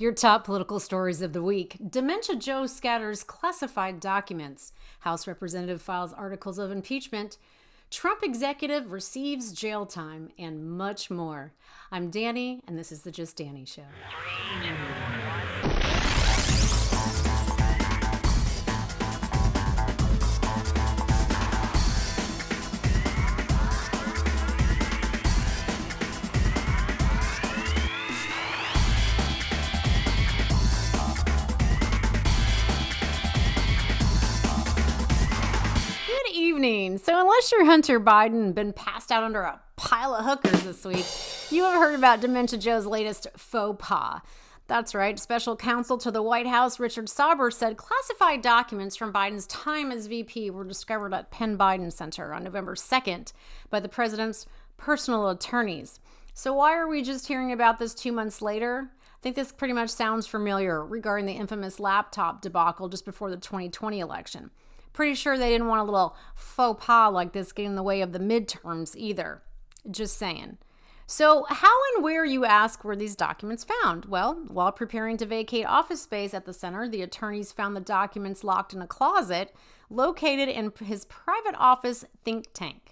Your top political stories of the week. Dementia Joe scatters classified documents. House representative files articles of impeachment. Trump executive receives jail time, and much more. I'm Dani, and this is the Just Dani Show. So unless you're Hunter Biden and been passed out under a pile of hookers this week, you have heard about Dementia Joe's latest faux pas. That's right. Special counsel to the White House, Richard Sauber, said classified documents from Biden's time as VP were discovered at Penn Biden Center on November 2nd by the president's personal attorneys. So why are we just hearing about this 2 months later? I think this pretty much sounds familiar regarding the infamous laptop debacle just before the 2020 election. Pretty sure they didn't want a little faux pas like this get in the way of the midterms either. Just saying. So how and where, you ask, were these documents found? Well, while preparing to vacate office space at the center, the attorneys found the documents locked in a closet located in his private office think tank,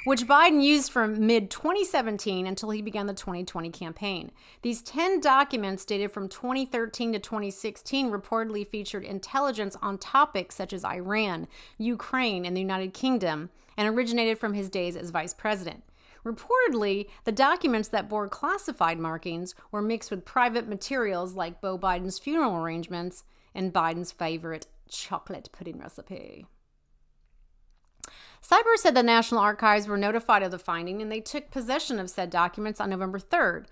which Biden used from mid-2017 until he began the 2020 campaign. These 10 documents dated from 2013 to 2016 reportedly featured intelligence on topics such as Iran, Ukraine, and the United Kingdom, and originated from his days as vice president. Reportedly, the documents that bore classified markings were mixed with private materials like Beau Biden's funeral arrangements and Biden's favorite chocolate pudding recipe. Cyber said the National Archives were notified of the finding and they took possession of said documents on November 3rd.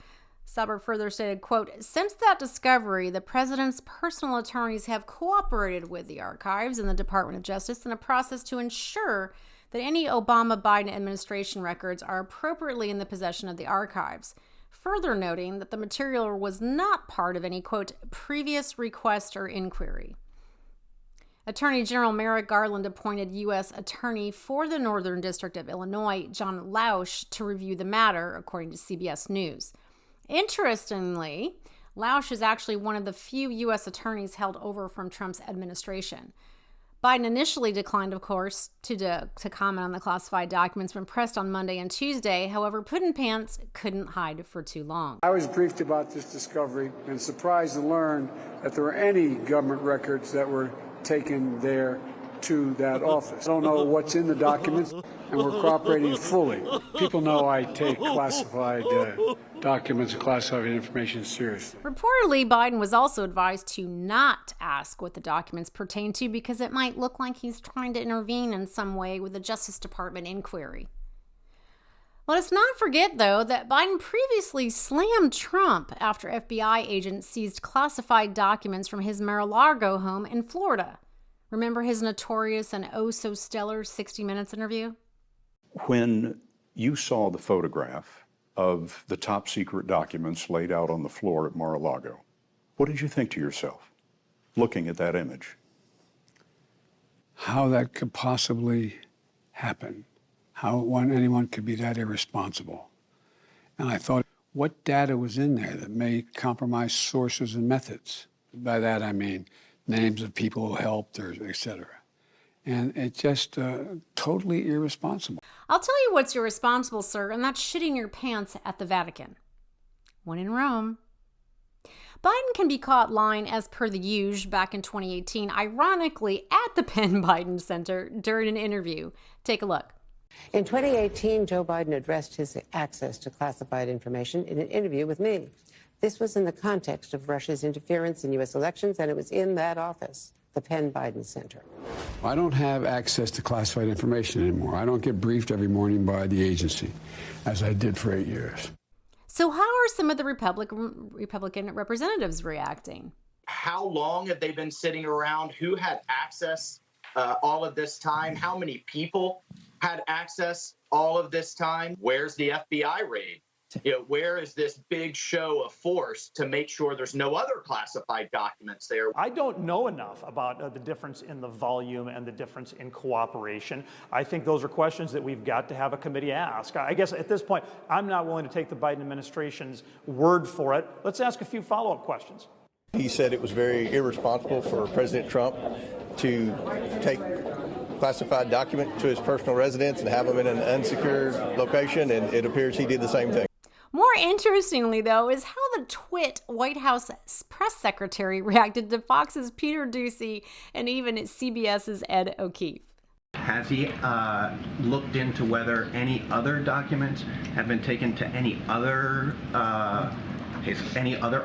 Cyber further stated, quote, "Since that discovery, the president's personal attorneys have cooperated with the archives and the Department of Justice in a process to ensure that any Obama-Biden administration records are appropriately in the possession of the archives." Further noting that the material was not part of any, quote, "previous request or inquiry." Attorney General Merrick Garland appointed U.S. Attorney for the Northern District of Illinois, John Lausch, to review the matter, according to CBS News. Interestingly, Lausch is actually one of the few U.S. attorneys held over from Trump's administration. Biden initially declined, of course, to comment on the classified documents when pressed on Monday and Tuesday. However, Puddin' Pants couldn't hide for too long. I was briefed about this discovery and surprised to learn that there were any government records that were taken there to that office. I don't know what's in the documents, and we're cooperating fully. People know I take classified documents and classified information seriously. Reportedly, Biden was also advised to not ask what the documents pertain to because it might look like he's trying to intervene in some way with the Justice Department inquiry. Let us not forget, though, that Biden previously slammed Trump after FBI agents seized classified documents from his Mar-a-Lago home in Florida. Remember his notorious and oh-so-stellar 60 Minutes interview? When you saw the photograph of the top-secret documents laid out on the floor at Mar-a-Lago, what did you think to yourself, looking at that image? How that could possibly happen. How anyone could be that irresponsible. And I thought, what data was in there that may compromise sources and methods? By that I mean names of people who helped, or et cetera. And it's just totally irresponsible. I'll tell you what's irresponsible, sir, and that's shitting your pants at the Vatican. When in Rome. Biden can be caught lying as per the usual back in 2018, ironically at the Penn Biden Center during an interview. Take a look. In 2018, Joe Biden addressed his access to classified information in an interview with me. This was in the context of Russia's interference in U.S. elections, and it was in that office, the Penn Biden Center. I don't have access to classified information anymore. I don't get briefed every morning by the agency, as I did for 8 years. So how are some of the Republican representatives reacting? How long have they been sitting around? Who had access all of this time? How many people had access all of this time? Where's the FBI raid? Where is this big show of force to make sure there's no other classified documents there? I don't know enough about the difference in the volume and the difference in cooperation. I think those are questions that we've got to have a committee ask. I guess at this point, I'm not willing to take the Biden administration's word for it. Let's ask a few follow-up questions. He said it was very irresponsible for President Trump to take classified document to his personal residence and have them in an unsecured location, and it appears he did the same thing. More interestingly, though, is how the twit White House press secretary reacted to Fox's Peter Doocy and even CBS's Ed O'Keefe. Has he looked into whether any other documents have been taken to any other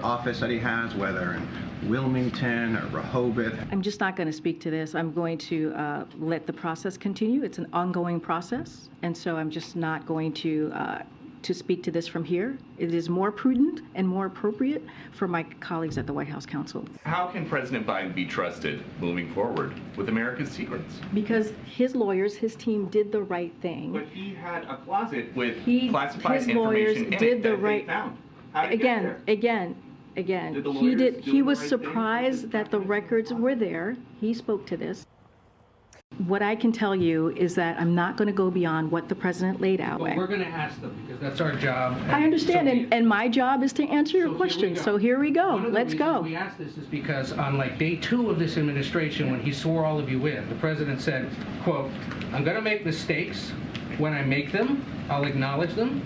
office that he has, whether in Wilmington or Rehoboth? I'm just not going to speak to this. I'm going to let the process continue. It's an ongoing process, and so I'm just not going to speak to this from here. It is more prudent and more appropriate for my colleagues at the White House Counsel. How can President Biden be trusted moving forward with America's secrets? Because his lawyers, his team did the right thing. But he had a closet with His classified lawyers information in did it the that right. they found. How did it get there? Again. Did the He lawyers did. do He the was right thing? surprised that the records were there. He spoke to this. What I can tell you is that I'm not going to go beyond what the president laid out. Well, we're going to ask them because that's our job. I understand, and my job is to answer your questions. So here we go. Let's go. We asked this is because on like day 2 of this administration, when he swore all of you in, the president said, quote, "I'm going to make mistakes. When I make them, I'll acknowledge them,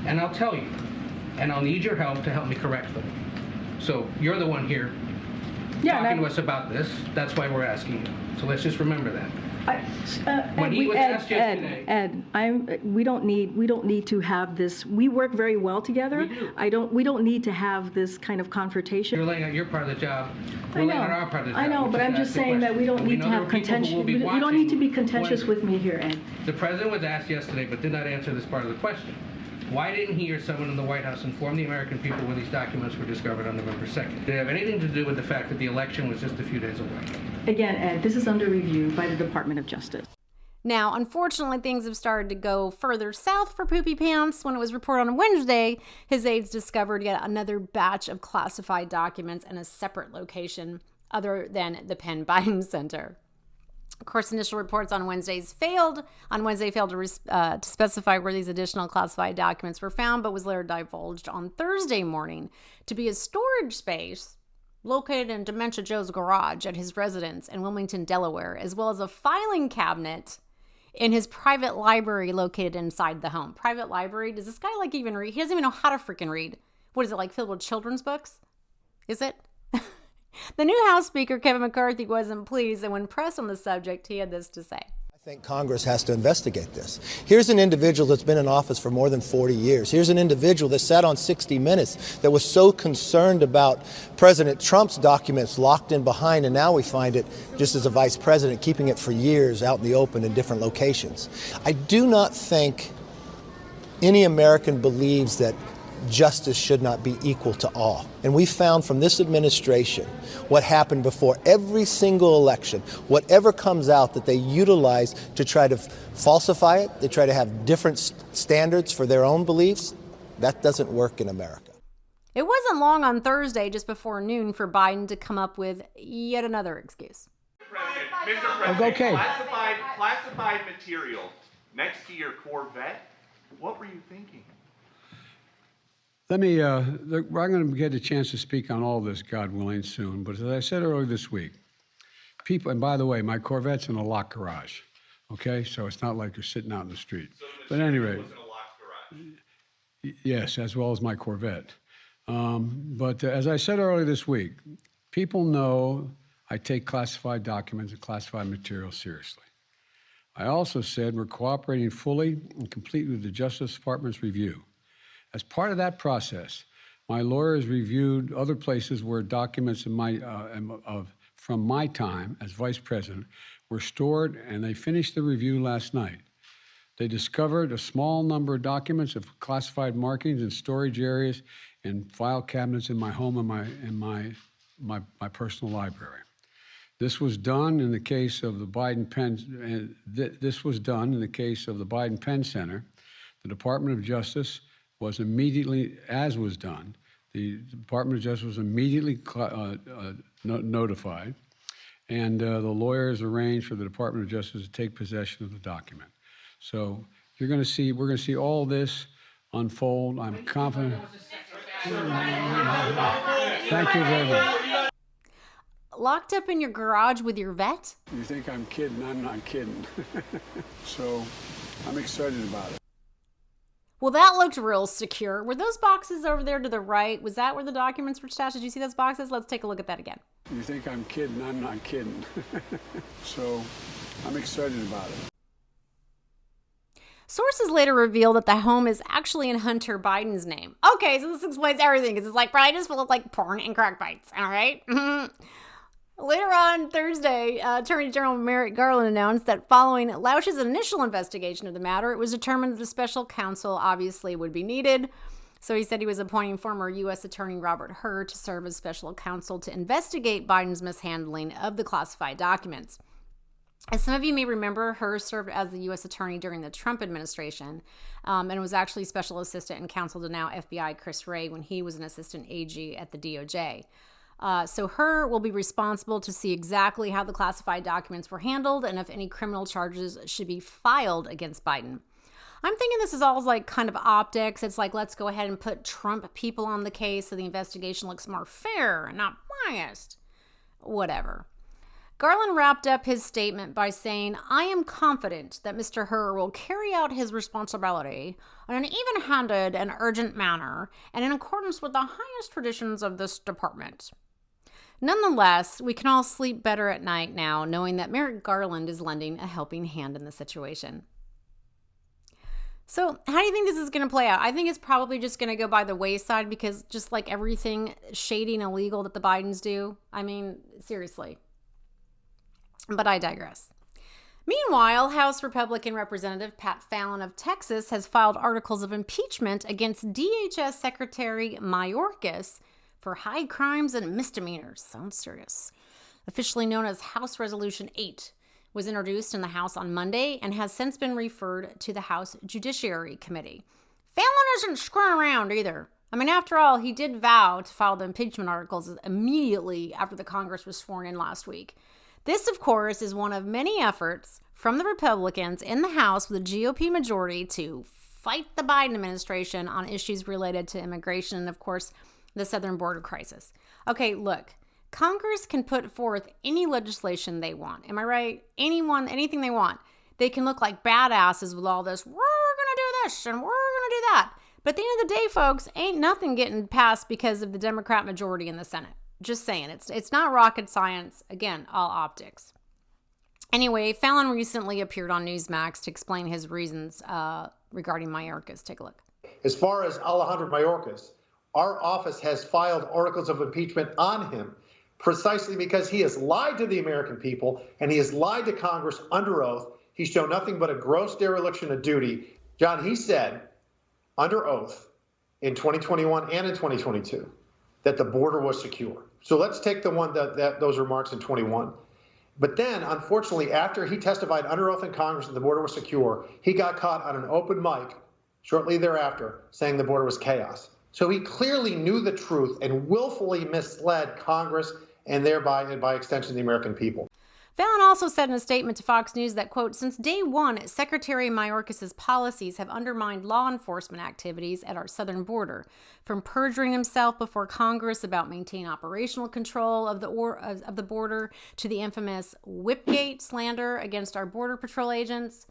and I'll tell you, and I'll need your help to help me correct them." So you're the one here talking to us about this. That's why we're asking you. So let's just remember that. When he was asked yesterday, Ed, we don't need to have this. We work very well together. We do. We don't need to have this kind of confrontation. you're laying out your part of the job. We're I laying out know. our part of the job. I know, which but is I'm to just ask the saying that we question. don't And need to know there have are people who contention. will be You don't need to be watching contentious when- with me here, Ed. The president was asked yesterday, but did not answer this part of the question. Why didn't he or someone in the White House inform the American people when these documents were discovered on November 2nd? Did it have anything to do with the fact that the election was just a few days away? Again, Ed, this is under review by the Department of Justice. Now, unfortunately, things have started to go further south for Poopy Pants. When it was reported on Wednesday, his aides discovered yet another batch of classified documents in a separate location other than the Penn Biden Center. Of course, initial reports on Wednesday failed to specify where these additional classified documents were found, but was later divulged on Thursday morning to be a storage space located in Dementia Joe's garage at his residence in Wilmington, Delaware, as well as a filing cabinet in his private library located inside the home. Private library? Does this guy even read? He doesn't even know how to freaking read. What is it, filled with children's books? Is it? The new House Speaker, Kevin McCarthy, wasn't pleased, and when pressed on the subject, he had this to say. I think Congress has to investigate this. Here's an individual that's been in office for more than 40 years. Here's an individual that sat on 60 Minutes that was so concerned about President Trump's documents locked in behind, and now we find it just as a vice president, keeping it for years out in the open in different locations. I do not think any American believes that justice should not be equal to all. And we found from this administration what happened before every single election, whatever comes out that they utilize to try to falsify it, they try to have different standards for their own beliefs, that doesn't work in America. It wasn't long on Thursday, just before noon, for Biden to come up with yet another excuse. Mr. President, Okay. classified material next to your Corvette? What were you thinking? Let me, I'm going to get a chance to speak on all this, God willing, soon. But as I said earlier this week, people, and by the way, my Corvette's in a locked garage, okay? So it's not like you're sitting out in the street. But anyway, Was in a locked garage. yes, as well as my Corvette. But as I said earlier this week, people know I take classified documents and classified material seriously. I also said we're cooperating fully and completely with the Justice Department's review. As part of that process, my lawyers reviewed other places where documents from my time as vice president were stored, and they finished the review last night. They discovered a small number of documents of classified markings in storage areas and file cabinets in my home and my personal library. This was done in the case of the Biden Penn. This was done in the case of the Biden Penn Center. The Department of Justice was immediately, as was done, the Department of Justice was immediately notified, and the lawyers arranged for the Department of Justice to take possession of the document. So we're going to see all this unfold. I'm confident. Thank you very much. Locked up in your garage with your vet? You think I'm kidding? I'm not kidding. So I'm excited about it. Well, that looked real secure. Were those boxes over there to the right? Was that where the documents were stashed? Did you see those boxes? Let's take a look at that again. You think I'm kidding? I'm not kidding. So I'm excited about it. Sources later revealed that the home is actually in Hunter Biden's name. Okay, so this explains everything, because it's like Biden is full of like porn and crack bites, all right? Later on Thursday, Attorney General Merrick Garland announced that following Lausch's initial investigation of the matter, it was determined that a special counsel obviously would be needed. So he said he was appointing former U.S. Attorney Robert Hur to serve as special counsel to investigate Biden's mishandling of the classified documents. As some of you may remember, Hur served as the U.S. Attorney during the Trump administration and was actually special assistant and counsel to now FBI Chris Wray when he was an assistant AG at the DOJ. So Hur will be responsible to see exactly how the classified documents were handled and if any criminal charges should be filed against Biden. I'm thinking this is all like kind of optics. It's like, let's go ahead and put Trump people on the case so the investigation looks more fair and not biased. Whatever. Garland wrapped up his statement by saying, I am confident that Mr. Hur will carry out his responsibility in an even-handed and urgent manner and in accordance with the highest traditions of this department. Nonetheless, we can all sleep better at night now knowing that Merrick Garland is lending a helping hand in the situation. So how do you think this is going to play out? I think it's probably just going to go by the wayside because just like everything shady and illegal that the Bidens do, I mean, seriously. But I digress. Meanwhile, House Republican Representative Pat Fallon of Texas has filed articles of impeachment against DHS Secretary Mayorkas for high crimes and misdemeanors. Sounds serious. Officially known as House Resolution 8, was introduced in the House on Monday and has since been referred to the House Judiciary Committee. Fallon isn't screwing around either. I mean, after all, he did vow to file the impeachment articles immediately after the Congress was sworn in last week. This, of course, is one of many efforts from the Republicans in the House with a GOP majority to fight the Biden administration on issues related to immigration and, of course, the southern border crisis. Okay, look, Congress can put forth any legislation they want. Am I right? Anything they want. They can look like badasses with all this, we're going to do this and we're going to do that. But at the end of the day, folks, ain't nothing getting passed because of the Democrat majority in the Senate. Just saying, it's not rocket science. Again, all optics. Anyway, Fallon recently appeared on Newsmax to explain his reasons regarding Mayorkas. Take a look. As far as Alejandro Mayorkas, our office has filed articles of impeachment on him precisely because he has lied to the American people and he has lied to Congress under oath. He's shown nothing but a gross dereliction of duty. John, he said under oath in 2021 and in 2022 that the border was secure. So let's take the one that those remarks in 21. But then, unfortunately, after he testified under oath in Congress that the border was secure, he got caught on an open mic shortly thereafter saying the border was chaos. So he clearly knew the truth and willfully misled Congress and thereby, and by extension, the American people. Fallon also said in a statement to Fox News that, quote, since day one, Secretary Mayorkas' policies have undermined law enforcement activities at our southern border, from perjuring himself before Congress about maintaining operational control of the border to the infamous Whipgate slander against our Border Patrol agents.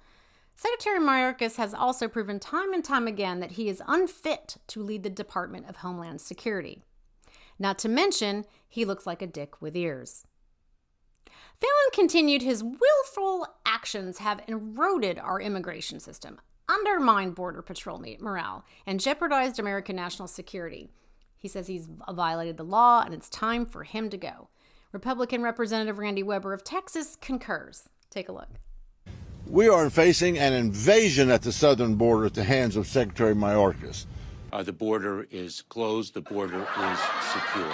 Secretary Mayorkas has also proven time and time again that he is unfit to lead the Department of Homeland Security. Not to mention, he looks like a dick with ears. Fallon continued, his willful actions have eroded our immigration system, undermined Border Patrol morale, and jeopardized American national security. He says he's violated the law and it's time for him to go. Republican Representative Randy Weber of Texas concurs. Take a look. We are facing an invasion at the southern border at the hands of Secretary Mayorkas. The border is closed. The border is secure.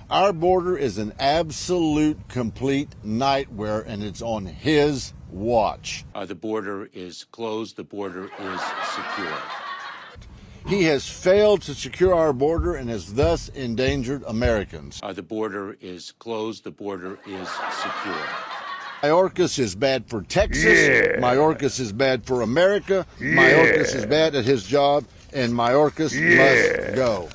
Our border is an absolute, complete nightmare, and it's on his watch. The border is closed. The border is secure. He has failed to secure our border and has thus endangered Americans. The border is closed. The border is secure. Mayorkas is bad for Texas. Yeah. Mayorkas is bad for America. Yeah. Mayorkas is bad at his job, and Mayorkas must go.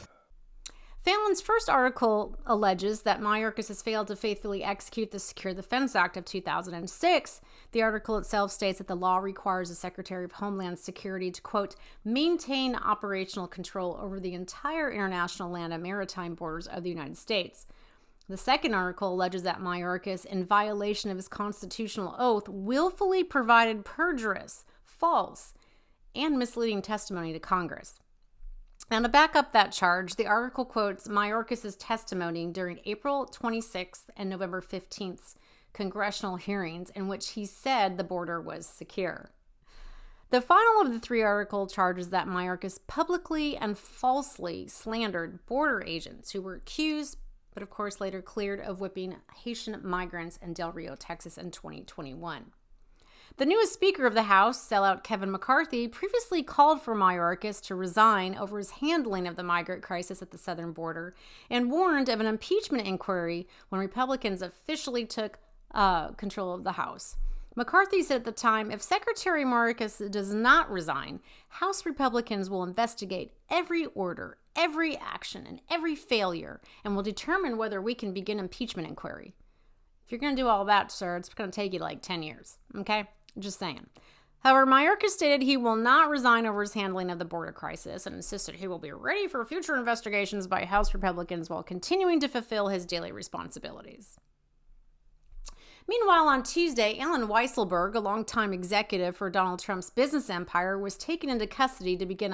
Fallon's first article alleges that Mayorkas has failed to faithfully execute the Secure Defense Act of 2006. The article itself states that the law requires the Secretary of Homeland Security to, quote, maintain operational control over the entire international land and maritime borders of the United States. The second article alleges that Mayorkas, in violation of his constitutional oath, willfully provided perjurious, false, and misleading testimony to Congress. Now, to back up that charge, the article quotes Mayorkas' testimony during April 26th and November 15th congressional hearings in which he said the border was secure. The final of the three article charges that Mayorkas publicly and falsely slandered border agents who were accused, but of course later cleared, of whipping Haitian migrants in Del Rio, Texas in 2021. The newest Speaker of the House, sellout Kevin McCarthy, previously called for Mayorkas to resign over his handling of the migrant crisis at the southern border and warned of an impeachment inquiry when Republicans officially took control of the House. McCarthy said at the time, if Secretary Mayorkas does not resign, House Republicans will investigate every order, every action, and every failure, and will determine whether we can begin impeachment inquiry. If you're going to do all that, sir, it's going to take you like 10 years, okay? Just saying. However, Mayorkas stated he will not resign over his handling of the border crisis and insisted he will be ready for future investigations by House Republicans while continuing to fulfill his daily responsibilities. Meanwhile, on Tuesday, Alan Weisselberg, a longtime executive for Donald Trump's business empire, was taken into custody to begin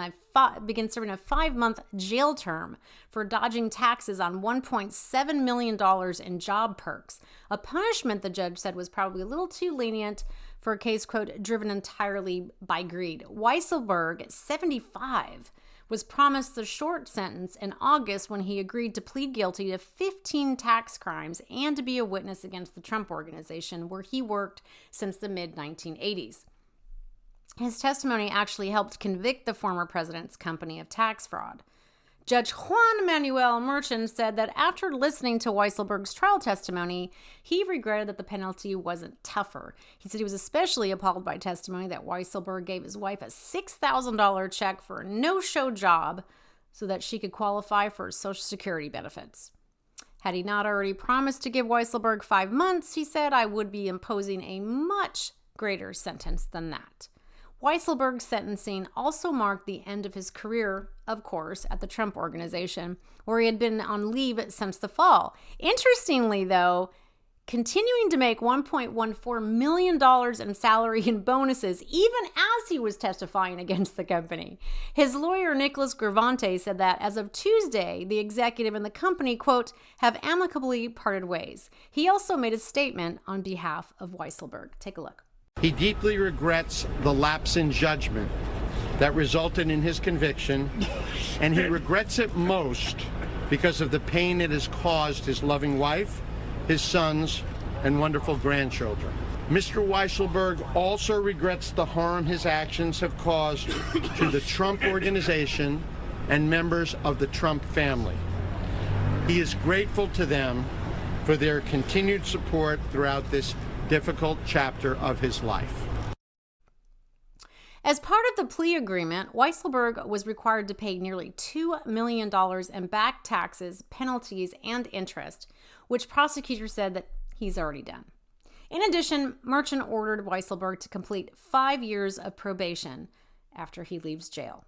serving a 5-month jail term for dodging taxes on $1.7 million in job perks, a punishment the judge said was probably a little too lenient for a case, quote, driven entirely by greed. Weisselberg, 75, was promised the short sentence in August when he agreed to plead guilty to 15 tax crimes and to be a witness against the Trump Organization, where he worked since the mid-1980s. His testimony actually helped convict the former president's company of tax fraud. Judge Juan Manuel Merchan said that after listening to Weisselberg's trial testimony, he regretted that the penalty wasn't tougher. He said he was especially appalled by testimony that Weisselberg gave his wife a $6,000 check for a no-show job so that she could qualify for Social Security benefits. Had he not already promised to give Weisselberg 5 months, he said, I would be imposing a much greater sentence than that. Weisselberg's sentencing also marked the end of his career, of course, at the Trump Organization, where he had been on leave since the fall. Interestingly, though, continuing to make $1.14 million in salary and bonuses, even as he was testifying against the company. His lawyer, Nicholas Gravante, said that as of Tuesday, the executive and the company, quote, have amicably parted ways. He also made a statement on behalf of Weisselberg. Take a look. He deeply regrets the lapse in judgment that resulted in his conviction, and he regrets it most because of the pain it has caused his loving wife, his sons, and wonderful grandchildren. Mr. Weisselberg also regrets the harm his actions have caused to the Trump Organization and members of the Trump family. He is grateful to them for their continued support throughout this difficult chapter of his life. As part of the plea agreement, Weisselberg was required to pay nearly $2 million in back taxes, penalties, and interest, which prosecutors said that he's already done. In addition, Merchant ordered Weisselberg to complete 5 years of probation after he leaves jail.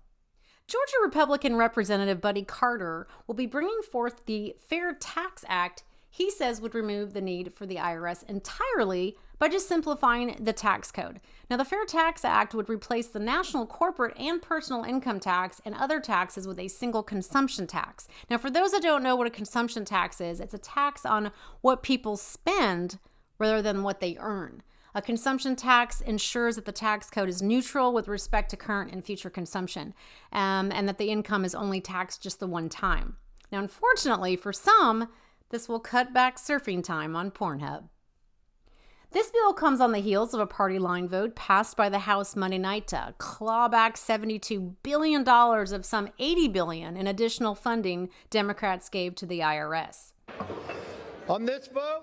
Georgia Republican Representative Buddy Carter will be bringing forth the Fair Tax Act he says would remove the need for the IRS entirely by just simplifying the tax code. Now, the Fair Tax Act would replace the national corporate and personal income tax and other taxes with a single consumption tax. Now, for those that don't know what a consumption tax is, it's a tax on what people spend rather than what they earn. A consumption tax ensures that the tax code is neutral with respect to current and future consumption, and that the income is only taxed just the one time. Now, unfortunately, for some, this will cut back surfing time on Pornhub. This bill comes on the heels of a party line vote passed by the House Monday night to claw back $72 billion of some $80 billion in additional funding Democrats gave to the IRS. On this vote,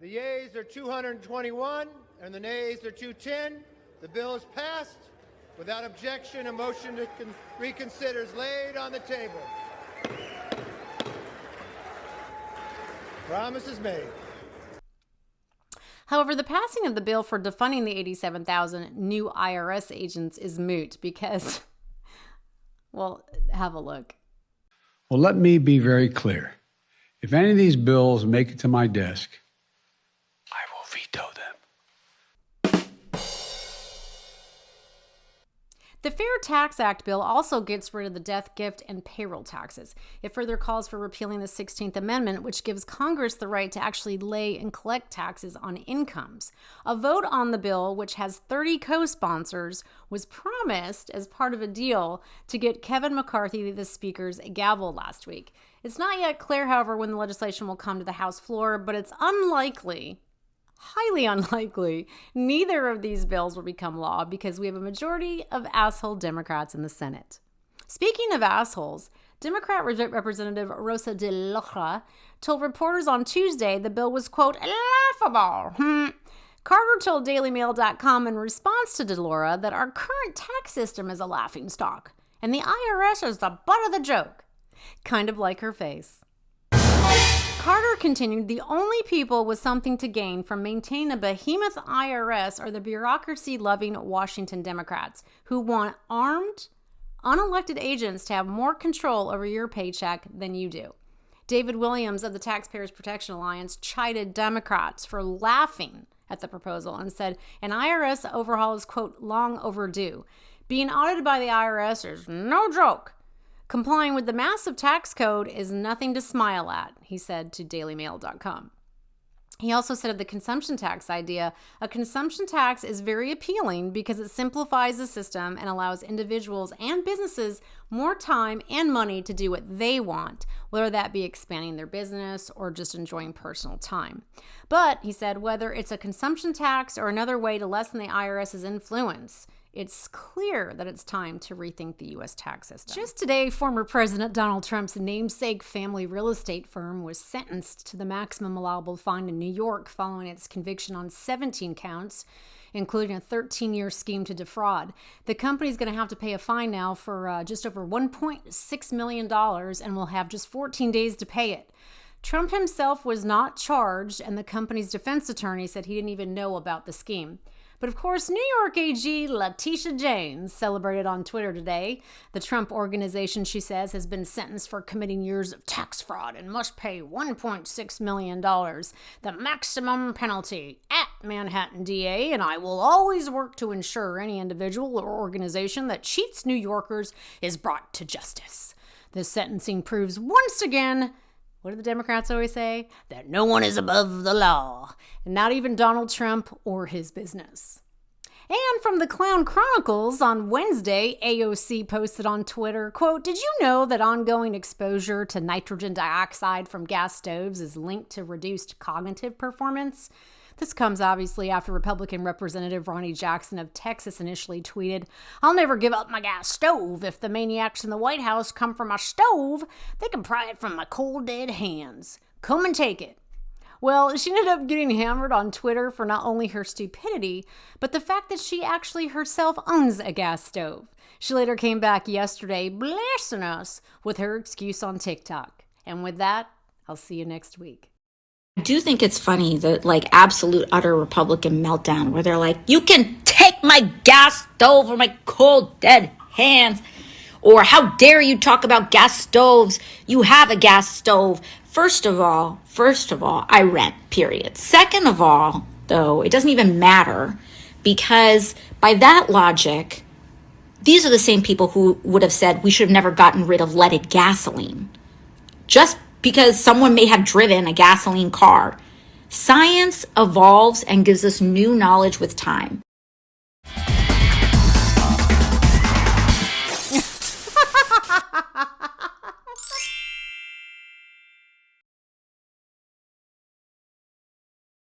the yeas are 221 and the nays are 210. The bill is passed. Without objection, a motion to reconsider is laid on the table. Promise is made. However, the passing of the bill for defunding the 87,000 new IRS agents is moot because, well, have a look. Well, let me be very clear. If any of these bills make it to my desk, I will veto them. The Fair Tax Act bill also gets rid of the death, gift, and payroll taxes. It further calls for repealing the 16th Amendment, which gives Congress the right to actually lay and collect taxes on incomes. A vote on the bill, which has 30 co-sponsors, was promised as part of a deal to get Kevin McCarthy the Speaker's gavel last week. It's not yet clear, however, when the legislation will come to the House floor, but it's unlikely, highly unlikely, neither of these bills will become law because we have a majority of asshole Democrats in the Senate. Speaking of assholes, Democrat Representative Rosa DeLoja told reporters on Tuesday the bill was, quote, laughable. Carter told DailyMail.com in response to DeLoja that our current tax system is a laughingstock and the IRS is the butt of the joke. Kind of like her face. Carter continued, the only people with something to gain from maintaining a behemoth IRS are the bureaucracy-loving Washington Democrats who want armed, unelected agents to have more control over your paycheck than you do. David Williams of the Taxpayers Protection Alliance chided Democrats for laughing at the proposal and said an IRS overhaul is, quote, long overdue. Being audited by the IRS is no joke. Complying with the massive tax code is nothing to smile at, he said to DailyMail.com. He also said of the consumption tax idea, a consumption tax is very appealing because it simplifies the system and allows individuals and businesses more time and money to do what they want, whether that be expanding their business or just enjoying personal time. But, he said, whether it's a consumption tax or another way to lessen the IRS's influence, it's clear that it's time to rethink the U.S. tax system. Just today, former President Donald Trump's namesake family real estate firm was sentenced to the maximum allowable fine in New York following its conviction on 17 counts, including a 13-year scheme to defraud. The company's going to have to pay a fine now for just over $1.6 million and will have just 14 days to pay it. Trump himself was not charged, and the company's defense attorney said he didn't even know about the scheme. But of course, New York AG Letitia James celebrated on Twitter today. The Trump organization, she says, has been sentenced for committing years of tax fraud and must pay $1.6 million, the maximum penalty at Manhattan DA, and I will always work to ensure any individual or organization that cheats New Yorkers is brought to justice. This sentencing proves once again, what do the Democrats always say? That no one is above the law, and not even Donald Trump or his business. And from the Clown Chronicles on Wednesday, AOC posted on Twitter, quote, did you know that ongoing exposure to nitrogen dioxide from gas stoves is linked to reduced cognitive performance? This comes obviously after Republican Representative Ronnie Jackson of Texas initially tweeted, I'll never give up my gas stove. If the maniacs in the White House come for my stove, they can pry it from my cold dead hands. Come and take it. Well, she ended up getting hammered on Twitter for not only her stupidity, but the fact that she actually herself owns a gas stove. She later came back yesterday blessing us with her excuse on TikTok. And with that, I'll see you next week. I do think it's funny, the absolute utter Republican meltdown where they're like, you can take my gas stove or my cold dead hands, or how dare you talk about gas stoves? You have a gas stove. First of all, I rent, period. Second of all, though, it doesn't even matter because by that logic, these are the same people who would have said we should have never gotten rid of leaded gasoline. Just because someone may have driven a gasoline car. Science evolves and gives us new knowledge with time.